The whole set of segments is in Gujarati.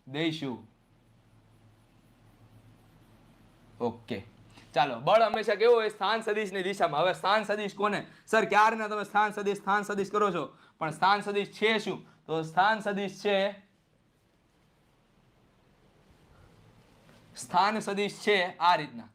દઈશું. ઓકે, ચાલો. બળ હંમેશા કેવું હોય? સ્થાન સદિશની દિશામાં. હવે સ્થાન સદિશ કોને? સર ક્યારના તમે સ્થાન સદિશ કરો છો, પણ સ્થાન સદિશ છે શું? તો સ્થાન સદિશ છે, સ્થાન સદિશ છે આ રીતના.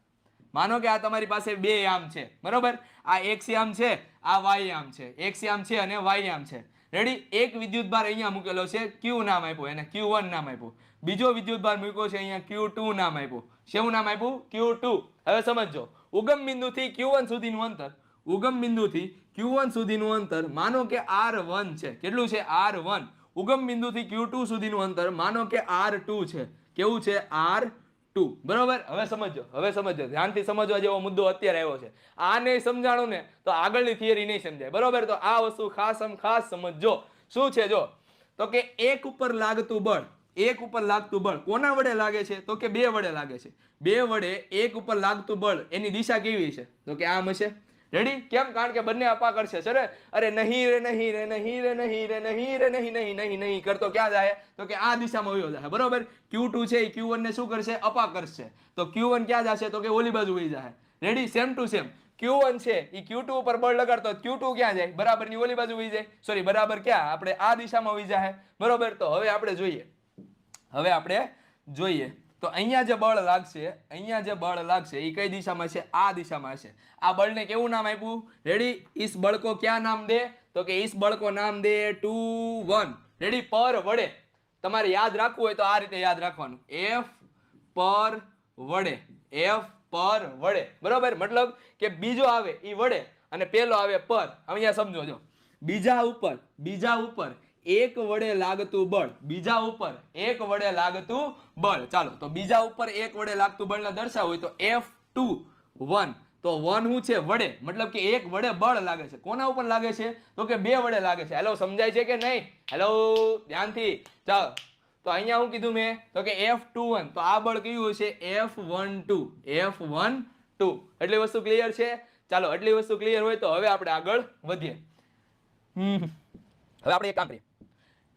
માનો કે આ તમારી પાસે બે યામ છે, બરોબર? આ એક્સ યામ છે, આ વાય યામ છે. એક્સ યામ છે અને વાય યામ છે. રેડી? એક વિદ્યુતભાર અહીંયા મૂકેલો છે, ક્યુ નામ આપ્યું, એને Q1 નામ આપ્યું. બીજો વિદ્યુતભાર મૂક્યો છે અહીંયા, Q2 નામ આપ્યું. શેનું નામ આપ્યું? Q2. હવે સમજો, ઉગમ બિંદુથી Q1 સુધીનું અંતર, ઉગમ બિંદુથી Q1 સુધીનું અંતર માનો કે R1 છે. કેટલું છે? R1. ઉગમ બિંદુથી Q2 સુધીનું અંતર માનો કે R2 છે. કેવું છે? R2. બરોબર? હવે સમજો, ધ્યાનથી સમજવા જેવો મુદ્દો અત્યારે આવ્યો છે. આ નહીં સમજાણું ને તો આગળની થિયરી નહીં સમજાય. બરોબર? તો આ વસ્તુ ખાસ સમજજો. શું છે? જો, તો કે એક ઉપર લાગતું બળ, એક ઉપર લાગતું બળ કોના વડે લાગે છે? તો કે બે વડે લાગે છે. બે વડે એક ઉપર લાગતું બળ, એની દિશા કેવી છે? તો કે આમ હશે. રેડી? કેમ? કારણ કે બંને અપા કરશે. સર અરે નહીં રે નહીં રે નહીં રે નહીં રે નહીં રે નહીં નહીં નહીં નહીં કરતો ક્યાં જાય? તો કે આ દિશામાં વયો જાય. બરોબર? Q2 છે એ Q1 ને શું કરશે? અપા કરશે. તો Q1 ક્યાં જશે? તો કે ઓલી બાજુ વહી જાય. Ready? Same to same Q1 છે એ Q2 ઉપર બળ લગાડતો, Q2 ક્યાં જાય? બરાબર ની ઓલી બાજુ વહી જાય. સોરી, બરાબર ક્યાં? આપણે આ દિશામાં વહી જાય. બરોબર? તો હવે આપણે જોઈએ, તો અહીંયા જે બળ લાગશે, એ કઈ દિશામાં છે? આ દિશામાં છે. આ બળને કેવું નામ આપ્યું? રેડી? इस बल को क्या नाम दे? તો કે इस बल को नाम दे 2 1. રેડી? પર વડે. તમારે યાદ રાખવું હોય તો આ રીતે યાદ રાખવાનું, F પર વડે, F પર વડે. બરોબર? મતલબ કે બીજો આવે ઈ વડે અને પેલો આવે પર. અહીંયા સમજો, જો, બીજા ઉપર એક વડે લાગતું બળ, બીજા ઉપર એક વડે લાગતું બળ. ચાલો, તો બીજા ઉપર એક વડે લાગતું બળને દર્શાવવું હોય તો F2 1. તો 1 શું છે? વડે. મતલબ કે એક વડે બળ લાગે છે. કોના ઉપર લાગે છે? તો કે બે વડે લાગે છે. હેલો, સમજાય છે કે નહીં? હેલો, ધ્યાનથી. ચાલો, તો અહીંયા હું કીધું મેં? તો કે F21. તો આ બળ કયું છે? F12. F12. એટલી વસ્તુ ક્લિયર છે? ચાલો, એટલી વસ્તુ ક્લિયર હોય તો હવે આપણે આગળ વધીએ. હવે આપણે એક કામ કરીએ.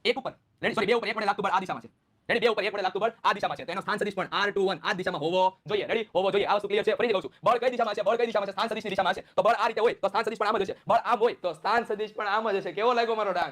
એક ઉપર, રેડી? સોરી, બે ઉપર એક વડે લાગતું બળ આ દિશામાં છે. રેડી? બે ઉપર એક વડે લાગતું બળ આ દિશામાં છે. તો એનો સ્થાન સદિશ પણ R21 આ દિશામાં હોવો જોઈએ. રેડી? હોવો જોઈએ. આ વસ્તુ ક્લિયર છે? ફરીથી કહું છું, બળ કઈ દિશામાં છે? બળ કઈ દિશામાં છે? સ્થાન સદિશની દિશામાં છે. તો બળ આ રીતે હોય તો સ્થાન સદિશ પણ આમ જ હશે. બળ આમ હોય તો સ્થાન સદિશ પણ આમ જ હશે. કેવો લાગ્યો મારો ડાંગ?